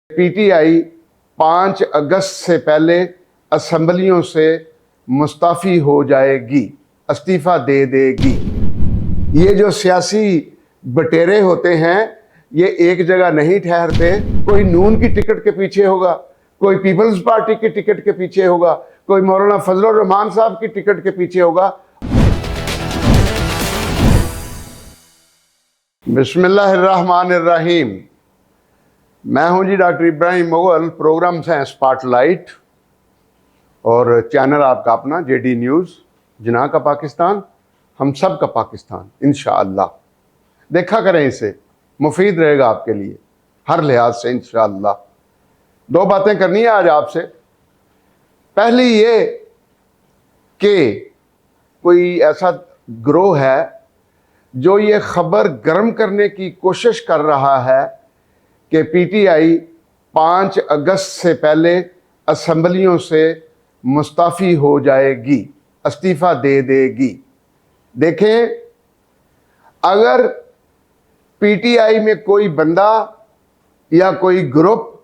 PTI 5 अगस्त से पहले असेंबलियों से मुस्ताफ़ी हो जाएगी, इस्तीफ़ा दे देगी। ये जो सियासी बटेरे होते हैं ये एक जगह नहीं ठहरते। कोई नून की टिकट के पीछे होगा, कोई पीपल्स पार्टी की टिकट के पीछे होगा, कोई मौलाना फजलुर रहमान साहब की टिकट के पीछे होगा। बिस्मिल्लाहिर्रहमानिर्रहीम। मैं हूं जी डॉक्टर इब्राहिम मुगल। प्रोग्राम्स हैं स्पॉटलाइट और चैनल आपका अपना जेडी न्यूज़। जिना का पाकिस्तान, हम सब का पाकिस्तान इंशाअल्लाह। देखा करें, इसे मुफीद रहेगा आपके लिए हर लिहाज से इंशाअल्लाह। 2 बातें करनी है आज आपसे। पहली ये कि कोई ऐसा ग्रोह है जो ये खबर गर्म करने की कोशिश कर रहा है कि पीटीआई 5 अगस्त से पहले असेंबलियों से मुस्ताफ़ी हो जाएगी, इस्तीफ़ा दे देगी। देखें, अगर पीटीआई में कोई बंदा या कोई ग्रुप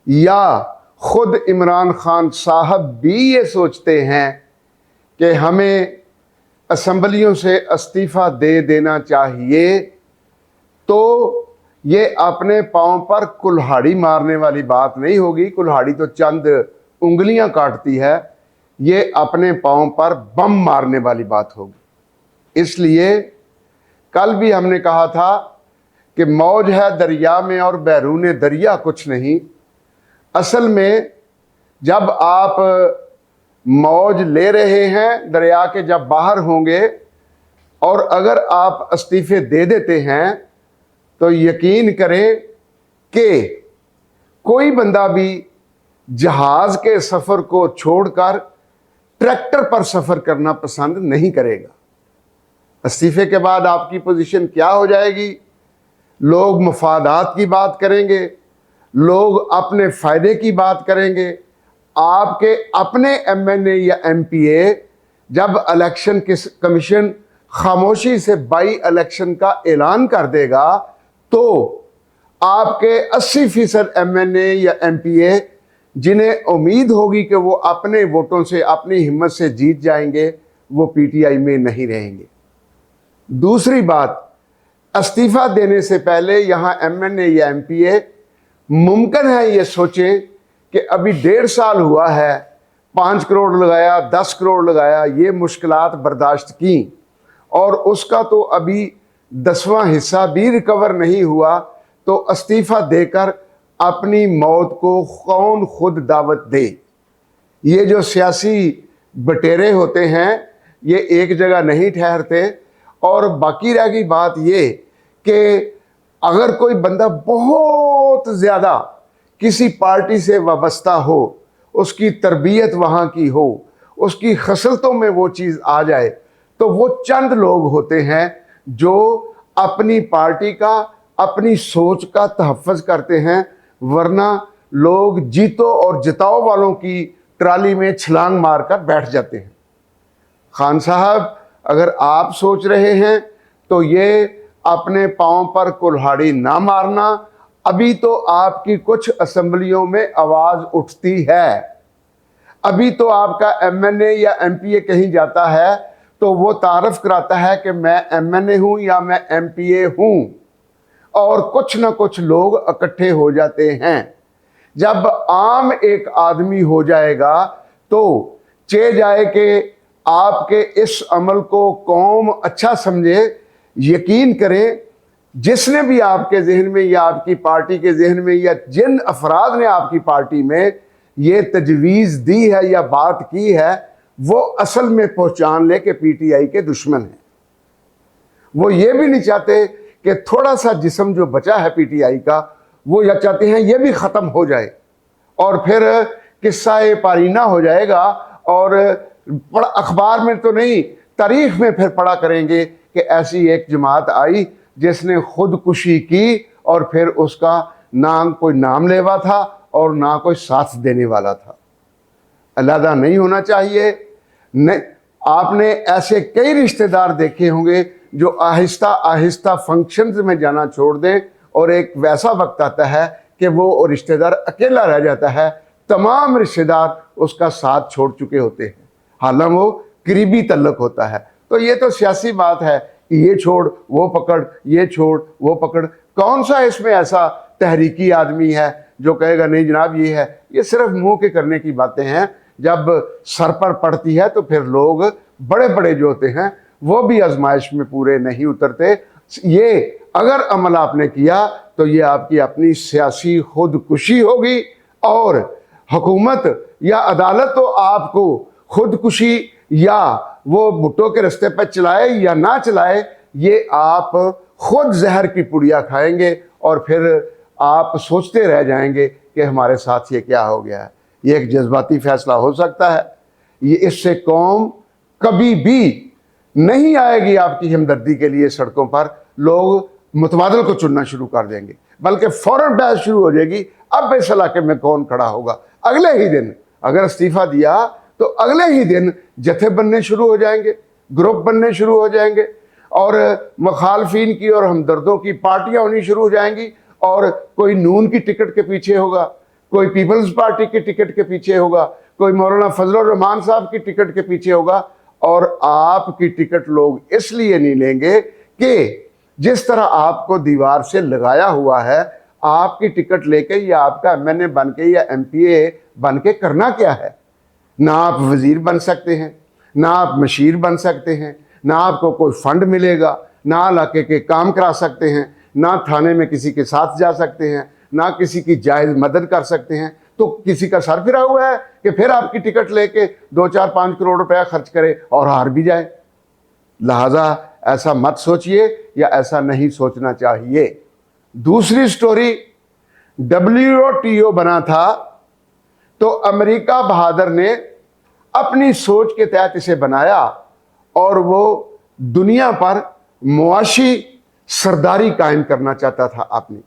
या खुद इमरान खान साहब भी ये सोचते हैं कि हमें असेंबलियों से इस्तीफ़ा दे देना चाहिए, तो ये अपने पाँव पर कुल्हाड़ी मारने वाली बात नहीं होगी। कुल्हाड़ी तो चंद उंगलियां काटती है, ये अपने पाँव पर बम मारने वाली बात होगी। इसलिए कल भी हमने कहा था कि मौज है दरिया में और बैरून दरिया कुछ नहीं। असल में जब आप मौज ले रहे हैं दरिया के, जब बाहर होंगे और अगर आप इस्तीफे दे देते हैं तो यकीन करें कि कोई बंदा भी जहाज के सफ़र को छोड़कर ट्रैक्टर पर सफ़र करना पसंद नहीं करेगा। इस्तीफे के बाद आपकी पोजीशन क्या हो जाएगी? लोग मफादात की बात करेंगे, लोग अपने फ़ायदे की बात करेंगे। आपके अपने एमएनए या एमपीए जब इलेक्शन कमीशन खामोशी से बाई इलेक्शन का ऐलान कर देगा तो आपके 80% एमएनए या एमपीए जिन्हें उम्मीद होगी कि वो अपने वोटों से, अपनी हिम्मत से जीत जाएंगे, वो पीटीआई में नहीं रहेंगे। दूसरी बात, इस्तीफा देने से पहले यहाँ एमएनए या एमपीए मुमकिन है ये सोचें कि अभी 1.5 साल हुआ है, 5 करोड़ लगाया, 10 करोड़ लगाया, ये मुश्किलात बर्दाश्त की और उसका तो अभी 10वां हिस्सा भी रिकवर नहीं हुआ, तो इस्तीफा देकर अपनी मौत को कौन खुद दावत दे? ये जो सियासी बटेरे होते हैं ये एक जगह नहीं ठहरते। और बाकी रह गई बात ये कि अगर कोई बंदा बहुत ज़्यादा किसी पार्टी से वाबस्ता हो, उसकी तरबियत वहाँ की हो, उसकी खसलतों में वो चीज़ आ जाए, तो वो चंद लोग होते हैं जो अपनी पार्टी का, अपनी सोच का तहफ़्फ़ुज़ करते हैं, वरना लोग जीतो और जिताओ वालों की ट्राली में छलांग मारकर बैठ जाते हैं। खान साहब, अगर आप सोच रहे हैं तो ये अपने पाँव पर कुल्हाड़ी ना मारना। अभी तो आपकी कुछ असेंबलियों में आवाज़ उठती है। अभी तो आपका एमएनए या एमपीए कहीं जाता है तो वो तारफ़ कराता है कि मैं एमएनए हूँ या मैं एमपीए हूँ, और कुछ ना कुछ लोग इकट्ठे हो जाते हैं। जब आम एक आदमी हो जाएगा तो चे जाए कि आपके इस अमल को कौम अच्छा समझे। यकीन करें, जिसने भी आपके जहन में या आपकी पार्टी के जहन में या जिन अफराद ने आपकी पार्टी में ये तजवीज़ दी है या बात की है, वो असल में पहचान ले कि पीटीआई के दुश्मन हैं। वो ये भी नहीं चाहते कि थोड़ा सा जिस्म जो बचा है पीटीआई का, वो या चाहते हैं ये भी ख़त्म हो जाए और फिर किस्सा पारीना हो जाएगा और अखबार में तो नहीं, तारीख में फिर पढ़ा करेंगे कि ऐसी एक जमात आई जिसने खुदकुशी की और फिर उसका ना कोई नाम लेवा था और ना कोई साथ देने वाला था। अलहदा नहीं होना चाहिए। नहीं, आपने ऐसे कई रिश्तेदार देखे होंगे जो आहिस्ता आहिस्ता फंक्शंस में जाना छोड़ दें और एक वैसा वक्त आता है कि वो रिश्तेदार अकेला रह जाता है, तमाम रिश्तेदार उसका साथ छोड़ चुके होते हैं, हालांकि वो करीबी तल्लुक होता है। तो ये तो सियासी बात है कि ये छोड़ वो पकड़, ये छोड़ वो पकड़। कौन सा इसमें ऐसा तहरीकी आदमी है जो कहेगा नहीं जनाब ये है? ये सिर्फ मुंह के करने की बातें हैं। जब सर पर पड़ती है तो फिर लोग बड़े बड़े जो होते हैं वो भी आजमाइश में पूरे नहीं उतरते। ये अगर अमल आपने किया तो ये आपकी अपनी सियासी खुदकुशी होगी, और हुकूमत या अदालत तो आपको खुदकुशी या वो भुट्टो के रास्ते पर चलाए या ना चलाए, ये आप खुद जहर की पुड़िया खाएंगे और फिर आप सोचते रह जाएंगे कि हमारे साथ ये क्या हो गया है। ये एक जज्बाती फैसला हो सकता है, ये इससे कौम कभी भी नहीं आएगी आपकी हमदर्दी के लिए सड़कों पर। लोग मुतबादल को चुनना शुरू कर देंगे, बल्कि फौरन बहस शुरू हो जाएगी, अब इस इलाके में कौन खड़ा होगा। अगले ही दिन अगर इस्तीफा दिया तो अगले ही दिन जत्थे बनने शुरू हो जाएंगे, ग्रुप बनने शुरू हो जाएंगे, और मुखालफिन की और हमदर्दों की पार्टियां होनी शुरू हो जाएंगी। और कोई नून की टिकट के पीछे होगा, कोई पीपल्स पार्टी की टिकट के पीछे होगा, कोई मौलाना फजलुर रहमान साहब की टिकट के पीछे होगा। और आपकी टिकट लोग इसलिए नहीं लेंगे कि जिस तरह आपको दीवार से लगाया हुआ है, आपकी टिकट लेके या आपका एमएनए बन के या एमपीए बन के करना क्या है? ना आप वजीर बन सकते हैं, ना आप मशीर बन सकते हैं, ना आपको कोई फंड मिलेगा, ना इलाके के काम करा सकते हैं, ना थाने में किसी के साथ जा सकते हैं, ना किसी की जायज़ मदद कर सकते हैं। तो किसी का सर फिरा हुआ है कि फिर आपकी टिकट लेके 2-4-5 करोड़ रुपया खर्च करे और हार भी जाए। लिहाजा ऐसा मत सोचिए या ऐसा नहीं सोचना चाहिए। दूसरी स्टोरी, WTO बना था तो अमेरिका बहादुर ने अपनी सोच के तहत इसे बनाया और वो दुनिया पर मुआशी सरदारी कायम करना चाहता था अपनी।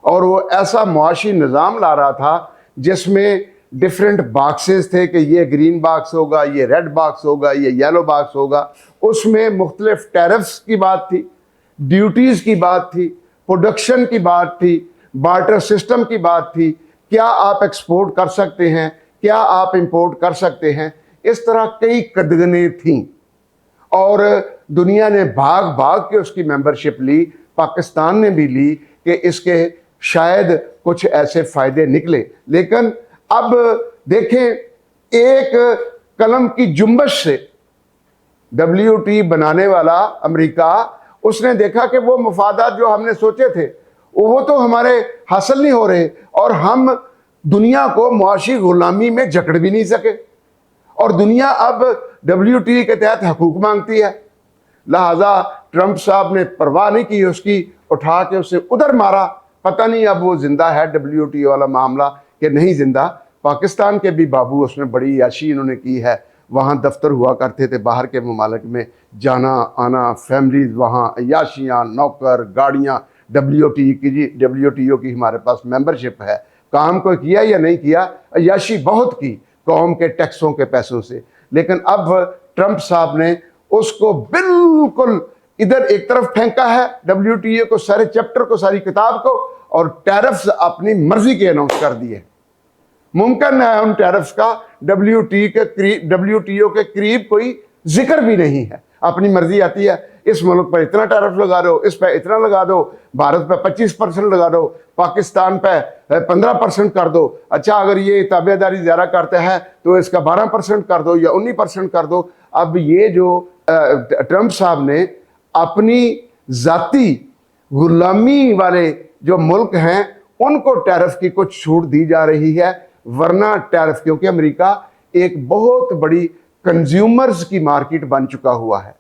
और वो ऐसा मुआशी निज़ाम ला रहा था जिसमें डिफरेंट बॉक्सेस थे कि ये ग्रीन बॉक्स होगा, ये रेड बॉक्स होगा, ये येलो बॉक्स होगा। उसमें मुख्तलिफ टैरिफ्स की बात थी, ड्यूटीज़ की बात थी, प्रोडक्शन की बात थी, बार्टर सिस्टम की बात थी, क्या आप एक्सपोर्ट कर सकते हैं, क्या आप इंपोर्ट कर सकते हैं। इस तरह कई कदगनें थीं और दुनिया ने भाग भाग के उसकी मेंबरशिप ली, पाकिस्तान ने भी ली कि इसके शायद कुछ ऐसे फ़ायदे निकले। लेकिन अब देखें, एक कलम की जुम्बश से WTO बनाने वाला अमेरिका, उसने देखा कि वो मफादात जो हमने सोचे थे वो तो हमारे हासिल नहीं हो रहे और हम दुनिया को मुआशी गुलामी में जकड़ भी नहीं सके, और दुनिया अब WTO के तहत हकूक मांगती है। लिहाजा ट्रंप साहब ने परवाह नहीं की उसकी, उठा के उसे उधर मारा। पता नहीं अब वो जिंदा है WTO वाला मामला कि नहीं जिंदा। पाकिस्तान के भी बाबू उसमें बड़ी याशी इन्होंने की है। वहाँ दफ्तर हुआ करते थे बाहर के ममालिक में, जाना आना, फैमिलीज वहाँ, अयाशियाँ, नौकर, गाड़ियाँ। WTO की हमारे पास मेंबरशिप है। काम कोई किया या नहीं किया, अयाशी बहुत की कौम के टैक्सों के पैसों से। लेकिन अब ट्रंप साहब ने उसको बिल्कुल इधर एक तरफ फेंका है, WTO को, सारे चैप्टर को, सारी किताब को, और टैरिफ्स अपनी मर्जी के अनाउंस कर दिए। मुमकिन है उन टैरिफ्स का WTO के करीब कोई जिक्र भी नहीं है। अपनी मर्जी आती है, इस मुल्क पर इतना टैरिफ लगा दो, इस पर इतना लगा दो, भारत पर 25% लगा दो, पाकिस्तान पर 15% कर दो। अच्छा, अगर ये ताबेदारी ज़्यादा करता है तो इसका 12% कर दो या 19% कर दो। अब ये जो ट्रंप साहब ने अपनी जाती गुलामी वाले जो मुल्क हैं उनको टैरिफ की कुछ छूट दी जा रही है, वरना टैरिफ, क्योंकि अमेरिका एक बहुत बड़ी कंज्यूमर्स की मार्केट बन चुका हुआ है,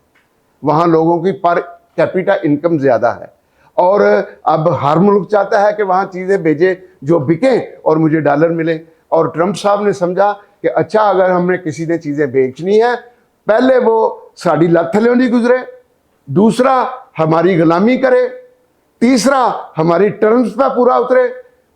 वहाँ लोगों की पर कैपिटा इनकम ज़्यादा है, और अब हर मुल्क चाहता है कि वहाँ चीज़ें भेजे जो बिकें और मुझे डॉलर मिले। और ट्रंप साहब ने समझा कि अच्छा, अगर हमने किसी ने चीज़ें बेचनी है, पहले वो साड़ी लत थल्यों नहीं गुजरे, दूसरा हमारी गुलामी करे, तीसरा हमारी टर्म्स पर पूरा उतरे,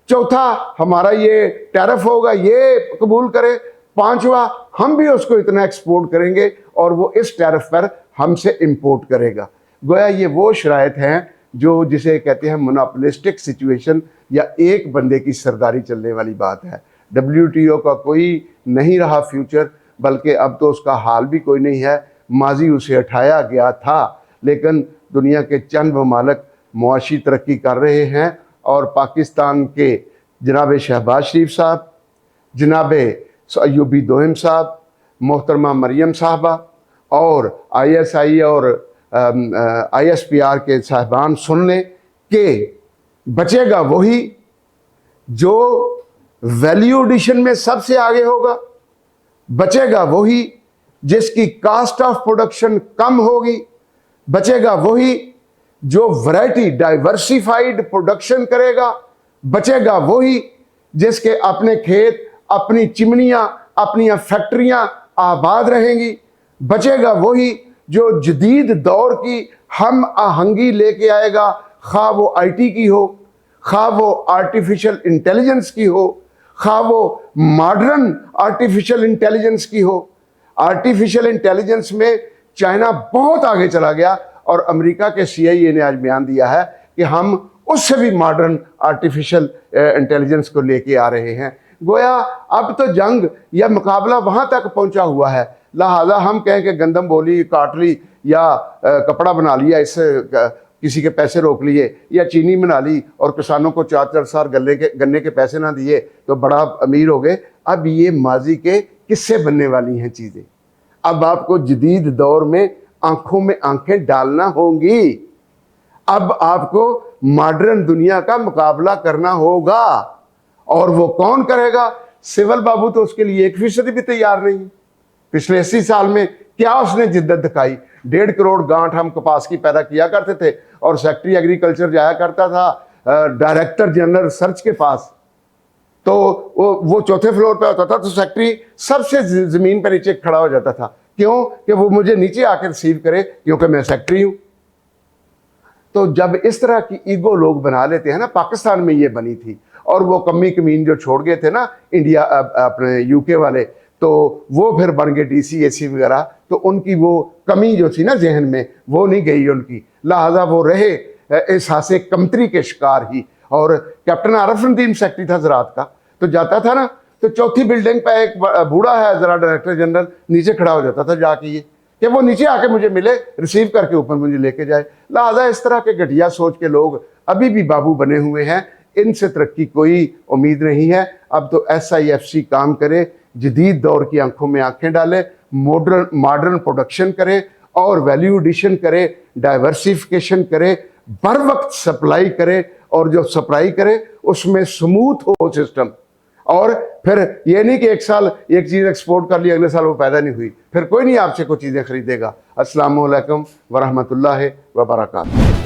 चौथा हमारा ये टैरिफ होगा ये कबूल करे, पांचवा हम भी उसको इतना एक्सपोर्ट करेंगे और वो इस टैरिफ पर हमसे इंपोर्ट करेगा। गोया ये वो शराइत हैं जो जिसे कहते हैं मोनोपोलिस्टिक सिचुएशन या एक बंदे की सरदारी चलने वाली बात है। WTO का कोई नहीं रहा फ्यूचर, बल्कि अब तो उसका हाल भी कोई नहीं है। माजी उसे हटाया गया था, लेकिन दुनिया के चंद ममालिक मुआशी तरक्की कर रहे हैं और पाकिस्तान के जनाब शहबाज शरीफ साहब, जनाब अयूबी दोहिम साहब, मोहतरमा मरियम साहबा और ISI और ISPR के साहबान सुन लें कि बचेगा वही जो वैल्यू एडिशन में सबसे आगे होगा, बचेगा वही जिसकी कास्ट ऑफ प्रोडक्शन कम होगी, बचेगा वही जो वैरायटी डाइवर्सिफाइड प्रोडक्शन करेगा, बचेगा वही जिसके अपने खेत, अपनी चिमनियाँ, अपनी फैक्ट्रियाँ आबाद रहेंगी, बचेगा वही जो जदीद दौर की हम आहंगी लेके आएगा, खा वो IT की हो, खा वो आर्टिफिशियल इंटेलिजेंस की हो, खा वो मॉडर्न आर्टिफिशियल इंटेलिजेंस की हो। आर्टिफिशियल इंटेलिजेंस में चाइना बहुत आगे चला गया और अमेरिका के CIA ने आज बयान दिया है कि हम उससे भी मॉडर्न आर्टिफिशियल इंटेलिजेंस को लेके आ रहे हैं। गोया अब तो जंग या मुकाबला वहाँ तक पहुँचा हुआ है, लिहाजा हम कहें कि गंदम बोली, काट ली या कपड़ा बना लिया, इससे किसी के पैसे रोक लिए, या चीनी बना ली और किसानों को 4-4 साल गन्ने के पैसे ना दिए तो बड़ा अमीर हो गए। अब ये माजी के किस्से बनने वाली हैं चीज़ें। अब आपको जदीद दौर में आंखों में आंखें डालना होंगी। अब आपको मॉडर्न दुनिया का मुकाबला करना होगा, और वो कौन करेगा? सिविल बाबू तो उसके लिए 1% भी तैयार नहीं। पिछले 80 साल में क्या उसने जिद्दत दिखाई। 1.5 करोड़ गांठ हम कपास की पैदा किया करते थे और सेक्रेटरी एग्रीकल्चर जाया करता था डायरेक्टर जनरल रिसर्च के पास, तो वो चौथे फ्लोर पे होता था, तो सेक्रेटरी सबसे ज़मीन पर नीचे खड़ा हो जाता था। क्यों? कि वो मुझे नीचे आकर रिसीव करे, क्योंकि मैं सेक्रेटरी हूँ। तो जब इस तरह की ईगो लोग बना लेते हैं ना, पाकिस्तान में ये बनी थी, और वो कमी कमीन जो छोड़ गए थे ना इंडिया अपने UK वाले, तो वो फिर बन गए DC AC वगैरह, तो उनकी वो कमी जो थी ना जहन में वो नहीं गई उनकी, लिहाजा वो रहे एहसास कमतरी के शिकार ही। और कैप्टन आरिफ नदीम सेक्रेटरी था ज़राअत का, तो जाता था ना तो चौथी बिल्डिंग पे एक बूढ़ा है ज़रा डायरेक्टर जनरल, नीचे खड़ा हो जाता था जाके ये कि वो नीचे आके मुझे मिले, रिसीव करके ऊपर मुझे लेके जाए। लिहाजा इस तरह के घटिया सोच के लोग अभी भी बाबू बने हुए हैं, इनसे तरक्की कोई उम्मीद नहीं है। अब तो SIFC काम करे, जदीद दौर की आंखों में आंखें डाले, मॉडर्न प्रोडक्शन करे और वैल्यू एडिशन करे, डाइवर्सिफिकेशन करे, बर वक्त सप्लाई करे, और जो सप्लाई करे उसमें स्मूथ हो सिस्टम। और फिर ये नहीं कि एक साल एक चीज़ एक्सपोर्ट कर ली, अगले साल वो पैदा नहीं हुई, फिर कोई नहीं आपसे कोई चीज़ें खरीदेगा। अस्सलाम वालेकुम वरहमतुल्लाहि वबरकातुहू।